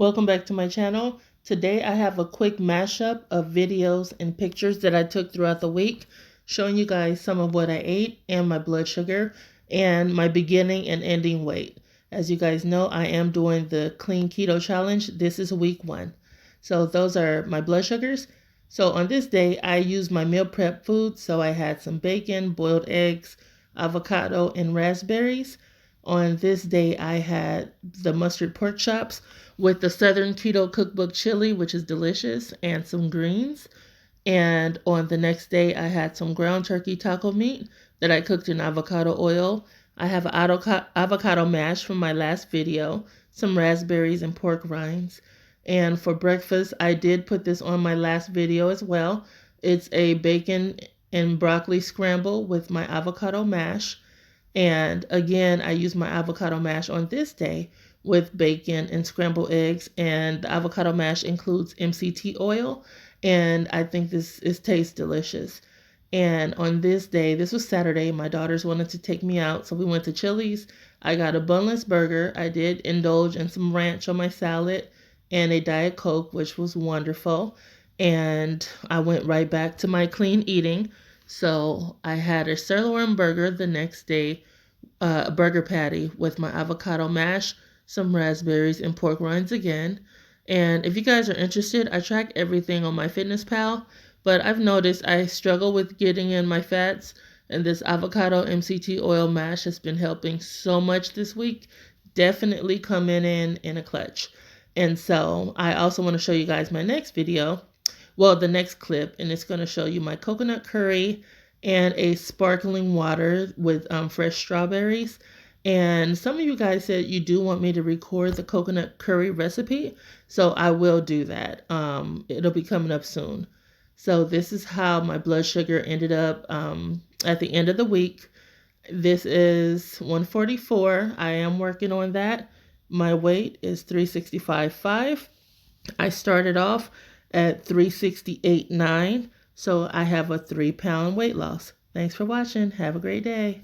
Welcome back to my channel. Today I have a quick mashup of videos and pictures that I took throughout the week, showing you guys some of what I ate and my blood sugar and my beginning and ending weight. As you guys know, I am doing the clean keto challenge. This is week 1. So those are my blood sugars. So on this day, I used my meal prep food. So I had some bacon, boiled eggs, avocado, and raspberries. On this day, I had the mustard pork chops with the Southern Keto Cookbook chili, which is delicious, and some greens. And on the next day, I had some ground turkey taco meat that I cooked in avocado oil. I have avocado mash from my last video, some raspberries and pork rinds. And for breakfast, I did put this on my last video as well. It's a bacon and broccoli scramble with my avocado mash. And again, I use my avocado mash on this day with bacon and scrambled eggs. And the avocado mash includes MCT oil. And I think this tastes delicious. And on this day, this was Saturday, my daughters wanted to take me out. So we went to Chili's. I got a bunless burger. I did indulge in some ranch on my salad and a Diet Coke, which was wonderful. And I went right back to my clean eating. So I had a sirloin burger the next day, a burger patty with my avocado mash, some raspberries, and pork rinds again. And if you guys are interested, I track everything on MyFitnessPal, but I've noticed I struggle with getting in my fats, and this avocado MCT oil mash has been helping so much this week. Definitely coming in a clutch. And so I also want to show you guys my next video. Well, the next clip, and it's going to show you my coconut curry and a sparkling water with fresh strawberries. And some of you guys said you do want me to record the coconut curry recipe, so I will do that. It'll be coming up soon. So this is how my blood sugar ended up at the end of the week. This is 144. I am working on that. My weight is 365.5. I started off at 368.9, so I have a 3-pound weight loss. Thanks for watching. Have a great day.